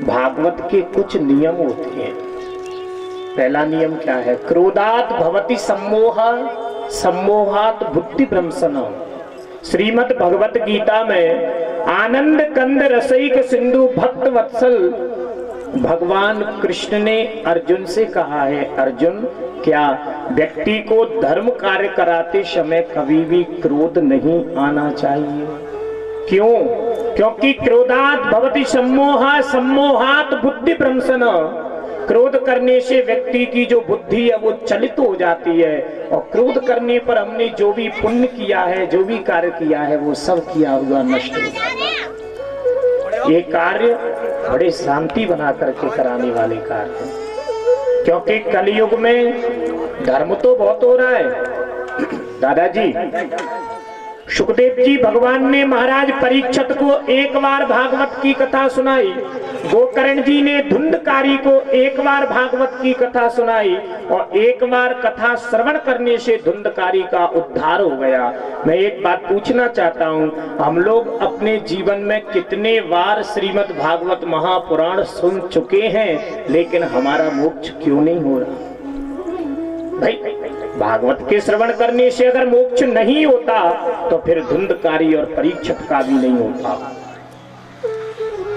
भागवत के कुछ नियम होते हैं। पहला नियम क्या है? क्रोधात भवति सम्मोह, सम्मोहात बुद्धि भ्रंशनम। श्रीमद् भगवत गीता में आनंद कंद रसैक सिंधु भक्त वत्सल भगवान कृष्ण ने अर्जुन से कहा है, अर्जुन क्या व्यक्ति को धर्म कार्य कराते समय कभी भी क्रोध नहीं आना चाहिए? क्यों? क्योंकि क्रोधात भवति सम्मोहा, सम्मोहात बुद्धि भ्रंशन। क्रोध करने से व्यक्ति की जो बुद्धि है वो चलित हो जाती है, और क्रोध करने पर हमने जो भी पुण्य किया है, जो भी कार्य किया है, वो सब किया हुआ नष्ट हो जाता है। ये कार्य बड़े शांति बना करके कराने वाले कार्य हैं, क्योंकि कलयुग में धर्म तो बहुत हो रहा है। दादाजी, सुखदेव जी भगवान ने महाराज परीक्षित को एक बार भागवत की कथा सुनाई, गोकर्ण जी ने धुंधकारी को एक बार भागवत की कथा सुनाई, और एक बार कथा श्रवण करने से धुंधकारी का उद्धार हो गया। मैं एक बात पूछना चाहता हूँ, हम लोग अपने जीवन में कितने बार श्रीमद् भागवत महापुराण सुन चुके हैं, लेकिन हमारा मोक्ष क्यों नहीं हो रहा? भाई, भागवत के श्रवण करने से अगर मोक्ष नहीं होता तो फिर धुंधकारी और परीक्षित का भी नहीं होता।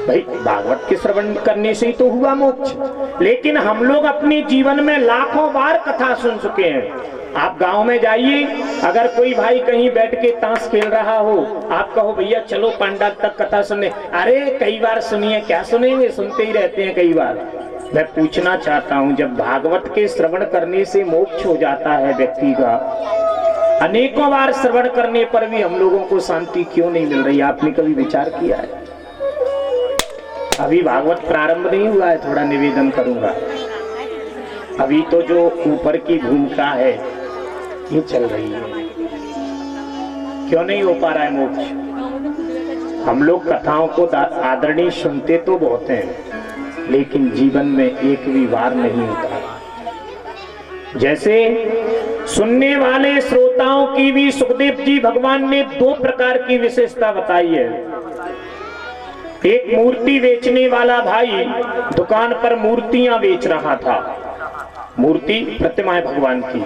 भाई, भागवत के श्रवण करने से ही तो हुआ मोक्ष, लेकिन हम लोग अपने जीवन में लाखों बार कथा सुन चुके हैं। आप गांव में जाइए, अगर कोई भाई कहीं बैठ के ताश खेल रहा हो, आप कहो भैया चलो पांडा तक कथा सुनने, अरे कई बार सुनिए, क्या सुनेंगे, सुनते ही रहते हैं कई बार। मैं पूछना चाहता हूं, जब भागवत के श्रवण करने से मोक्ष हो जाता है व्यक्ति का, अनेकों बार श्रवण करने पर भी हम लोगों को शांति क्यों नहीं मिल रही? आपने कभी विचार किया है? अभी भागवत प्रारंभ नहीं हुआ है, थोड़ा निवेदन करूंगा। अभी तो जो ऊपर की भूमिका है ये चल रही है, क्यों नहीं हो पा रहा है मोक्ष? हम लोग कथाओं को आदरणीय सुनते तो बहुत हैं, लेकिन जीवन में एक भी बार नहीं होता। जैसे सुनने वाले श्रोताओं की भी सुखदेव जी भगवान ने दो प्रकार की विशेषता बताई है। एक मूर्ति बेचने वाला भाई दुकान पर मूर्तियां बेच रहा था, मूर्ति प्रतिमाएं भगवान की।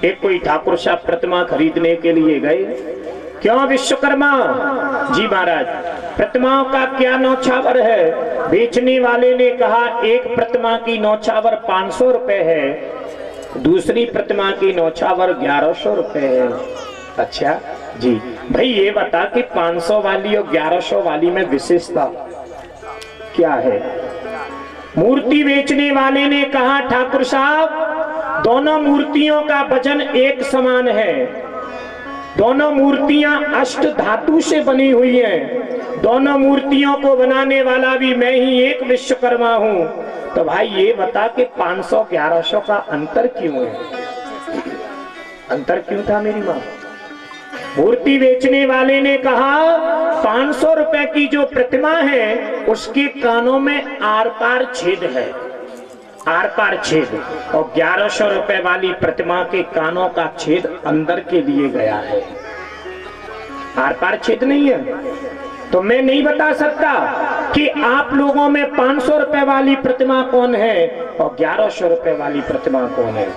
एक कोई ठाकुर साहब प्रतिमा खरीदने के लिए गए। क्यों विश्वकर्मा जी महाराज, प्रतिमाओं का क्या नौछावर है? बेचने वाले ने कहा एक प्रतिमा की नौछावर 500 रुपए है, दूसरी प्रतिमा की नौछावर 1100 रुपए है। अच्छा जी, भाई ये बता कि 500 वाली और 1100 वाली में विशेषता क्या है? मूर्ति बेचने वाले ने कहा ठाकुर साहब, दोनों मूर्तियों का वजन एक समान है, दोनों मूर्तियां अष्ट धातु से बनी हुई हैं, दोनों मूर्तियों को बनाने वाला भी मैं ही एक विश्वकर्मा हूं। तो भाई ये बता कि 500-1100 का अंतर क्यों है? अंतर क्यों था मेरी माँ? मूर्ति बेचने वाले ने कहा 500 रुपए की जो प्रतिमा है उसके कानों में आर पार छेद है, आर पार छेद, और 1100 रुपए वाली प्रतिमा के कानों का छेद अंदर के लिए गया है, आर पार छेद नहीं है। तो मैं नहीं बता सकता कि आप लोगों में 500 रुपए वाली प्रतिमा कौन है और 1100 रुपए वाली प्रतिमा कौन है।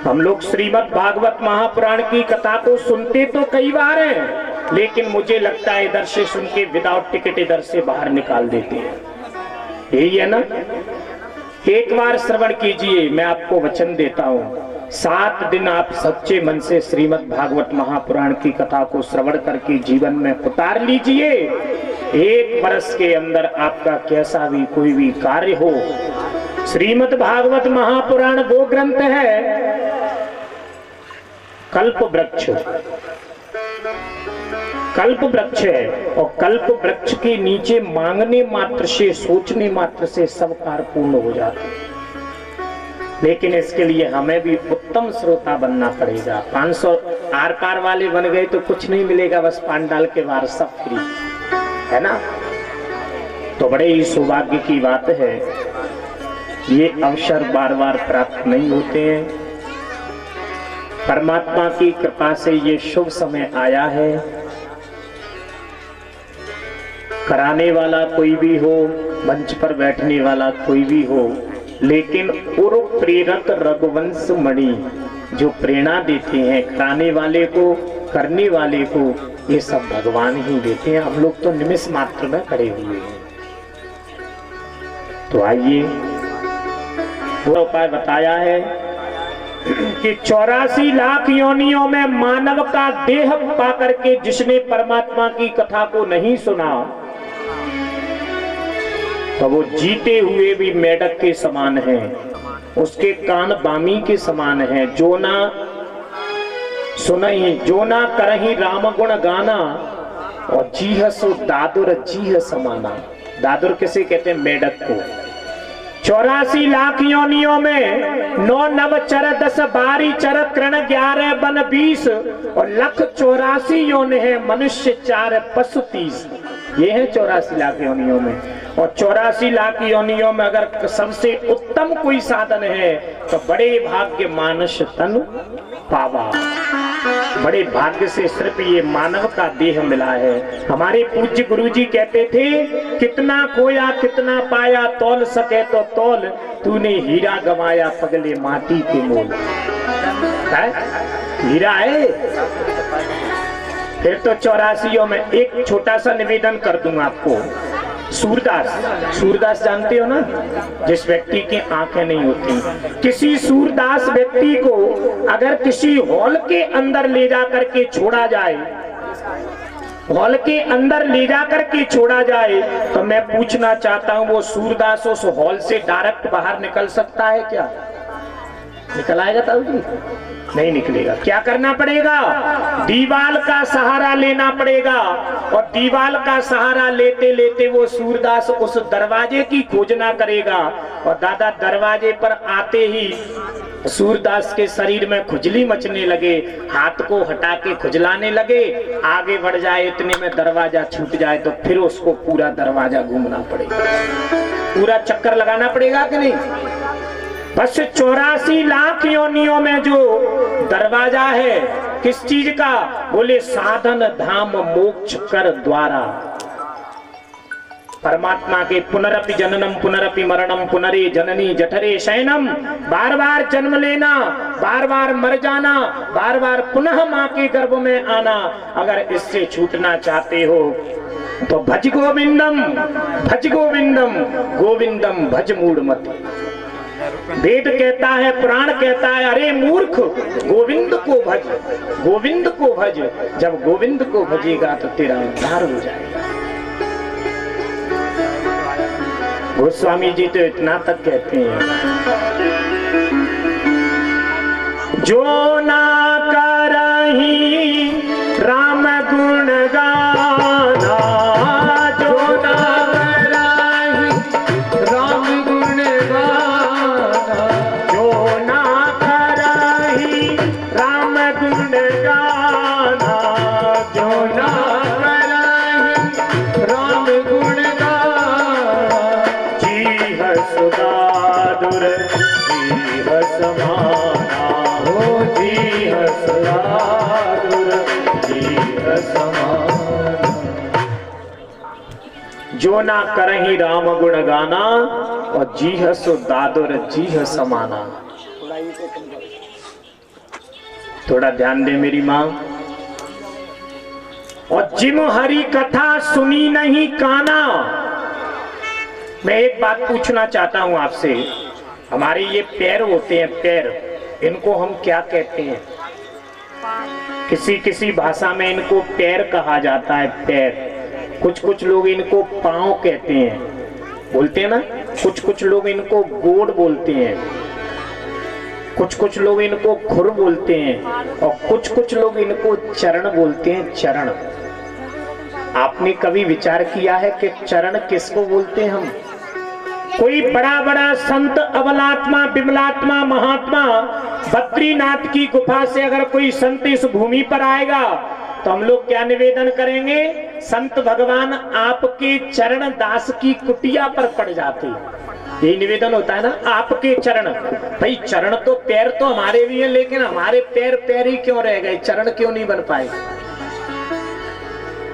हम लोग श्रीमद् भागवत महापुराण की कथा तो सुनते तो कई बार हैं, लेकिन मुझे लगता है इधर से सुन के विदाउट टिकट इधर से बाहर निकाल देते हैं। यही है ना? एक बार श्रवण कीजिए, मैं आपको वचन देता हूँ, 7 दिन आप सच्चे मन से श्रीमद् भागवत महापुराण की कथा को श्रवण करके जीवन में उतार लीजिए। 1 वर्ष के अंदर आपका कैसा भी कोई भी कार्य हो, श्रीमद् भागवत महापुराण वो ग्रंथ है कल्प वृक्ष, कल्प वृक्ष है, और कल्प वृक्ष के नीचे मांगने मात्र से, सोचने मात्र से सब कार्य पूर्ण हो जाते हैं। लेकिन इसके लिए हमें भी उत्तम श्रोता बनना पड़ेगा। 500 आर पार वाले बन गए तो कुछ नहीं मिलेगा, बस पांडाल के बाहर सब फ्री है ना। तो बड़े ही सौभाग्य की बात है, ये अवसर बार बार प्राप्त नहीं होते हैं। परमात्मा की कृपा से ये शुभ समय आया है। कराने वाला कोई भी हो, मंच पर बैठने वाला कोई भी हो, लेकिन उर प्रेरक रघुवंश मणि जो प्रेरणा देते हैं कराने वाले को, करने वाले को, ये सब भगवान ही देते हैं। हम लोग तो निमिष मात्र में खड़े हुए हैं। तो आइए, वो उपाय बताया है कि 84 लाख योनियों में मानव का देह पाकर के जिसने परमात्मा की कथा को नहीं सुना, तो वो जीते हुए भी मेढक के समान है, उसके कान बामी के समान है। जो ना सुनहि, जो ना करहि राम गुण गाना, और जीह सो दादुर जीह समाना। दादुर किसे कहते हैं? मेढक को। 84 लाख योनियों में 9 नव चर 10 12 चर कृण 11 बन 20 और 1,84 योनि है, मनुष्य 4 पशु 30। ये है 84 लाख योनियों में। और 84 लाख योनियों में अगर सबसे उत्तम कोई साधन है तो बड़े भाग्य मानस तन पावा। बड़े भाग्य से सिर्फ ये मानव का देह मिला है। हमारे पूज्य गुरुजी कहते थे, कितना खोया कितना पाया, तौल सके तो तौल, तूने हीरा गवाया पगले माटी के मोल। हीरा है। फिर तो 84 में एक छोटा सा निवेदन कर दूंगा आपको। सूरदास, सूरदास जानते हो ना, जिस व्यक्ति की आंखें नहीं होती। किसी सूरदास व्यक्ति को अगर किसी हॉल के अंदर ले जा करके छोड़ा जाए, हॉल के अंदर ले जा करके छोड़ा जाए, तो मैं पूछना चाहता हूं, वो सूरदास उस हॉल से डायरेक्ट बाहर निकल सकता है क्या? निकल आएगा ताऊ जी? नहीं निकलेगा। क्या करना पड़ेगा? दीवाल का सहारा लेना पड़ेगा। और दीवाल का सहारा लेते लेते वो सूरदास उस दरवाजे की खोजना करेगा। और दादा दरवाजे पर आते ही सूरदास के शरीर में खुजली मचने लगे, हाथ को हटा के खुजलाने लगे, आगे बढ़ जाए, इतने में दरवाजा छूट जाए, तो फिर उसको पूरा दरवाजा घूमना पड़ेगा, पूरा चक्कर लगाना पड़ेगा कि नहीं? बस 84 लाख योनियों में जो दरवाजा है किस चीज का? बोले साधन धाम मोक्ष कर द्वारा। परमात्मा के पुनरपि जननम पुनरपि मरणम पुनरे जननी जठरे शयनम, बार बार जन्म लेना, बार बार मर जाना, बार बार पुनः माँ के गर्भ में आना। अगर इससे छूटना चाहते हो तो भज गोविंदम, भज गोविंदम, गोविंदम भज मूढ़मति। वेद कहता है, पुराण कहता है, अरे मूर्ख गोविंद को भज, गोविंद को भज। जब गोविंद को भजेगा तो तेरा उद्धार हो जाएगा। गोस्वामी जी तो इतना तक कहते हैं, जो ना करही राम गुण गाना, जो ना करही राम गुण गाना, जो ना करही राम गुण गाना, जो ना करही राम गुण गाना, जीह सुदादुर जीह समाना, हो जीह सुदादुर जीह समाना। जो ना करही राम गुण गाना, और जीह सो दादुर जीह समाना। थोड़ा ध्यान दे मेरी माँ। और जिम हरि कथा सुनी नहीं काना। मैं एक बात पूछना चाहता हूं आपसे, हमारे ये पैर होते हैं, पैर, इनको हम क्या कहते हैं? किसी किसी भाषा में इनको पैर कहा जाता है, पैर। कुछ कुछ लोग इनको पांव कहते हैं, बोलते हैं ना। कुछ कुछ लोग इनको गोड़ बोलते हैं, कुछ कुछ लोग इनको खुर बोलते हैं, और कुछ कुछ लोग इनको चरण बोलते हैं, चरण। आपने कभी विचार किया है कि चरण किसको बोलते हैं हम? कोई बड़ा बड़ा संत, अबलात्मा, बिमलात्मा, महात्मा, बद्रीनाथ की गुफा से अगर कोई संत इस भूमि पर आएगा तो हम लोग क्या निवेदन करेंगे? संत भगवान आपके चरण दास की कुटिया पर पड़ जाते। यही निवेदन होता है ना, आपके चरण। भाई चरण तो, पैर तो हमारे भी हैं, लेकिन हमारे पैर पैर ही क्यों रह गए? चरण क्यों नहीं बन पाए?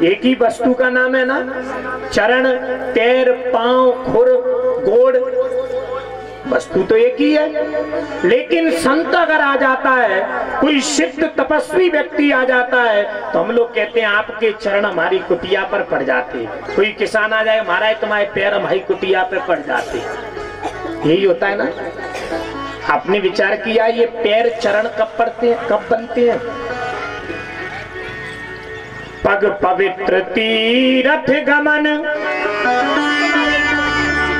एक ही वस्तु का नाम है ना, चरण, पैर, पांव, खुर, गोड़, वस्तु तो एक ही है। लेकिन संत अगर आ जाता है, कोई सिद्ध तपस्वी व्यक्ति आ जाता है, तो हम लोग कहते हैं आपके चरण हमारी कुटिया पर पड़ जाते। कोई किसान आ जाए, महाराज तुम्हारे पैर हमारी कुटिया पे पड़ जाते। यही होता है ना। आपने विचार किया ये पैर चरण कब पड़ते हैं, कब बनते हैं? पग पवित्र तीरथ गमन,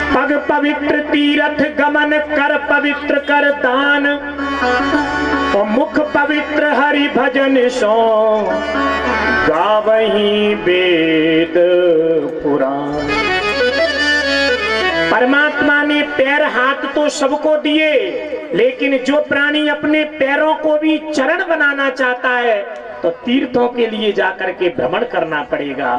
पग पवित्र तीरथ गमन, कर पवित्र कर दान, और मुख पवित्र हरि भजन सो, गावहीं वेद पुराण। परमात्मा ने पैर हाथ तो सबको दिए, लेकिन जो प्राणी अपने पैरों को भी चरण बनाना चाहता है तो तीर्थों के लिए जाकर के भ्रमण करना पड़ेगा।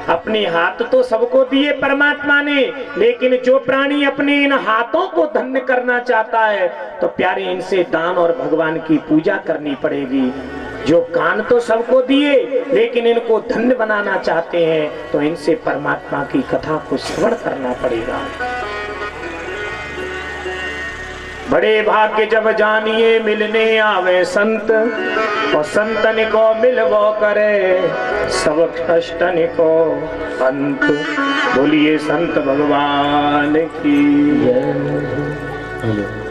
अपने हाथ तो सबको दिए परमात्मा ने, लेकिन जो प्राणी अपने इन हाथों को धन्य करना चाहता है तो प्यारे इनसे दान और भगवान की पूजा करनी पड़ेगी। जो कान तो सबको दिए, लेकिन इनको धन्य बनाना चाहते हैं तो इनसे परमात्मा की कथा को श्रवण करना पड़ेगा। बड़े भाग्य जब जानिए मिलने आवे संत, और संतन को मिलवो करे सब कष्टन को अंत। बोलिए संत भगवान की जय।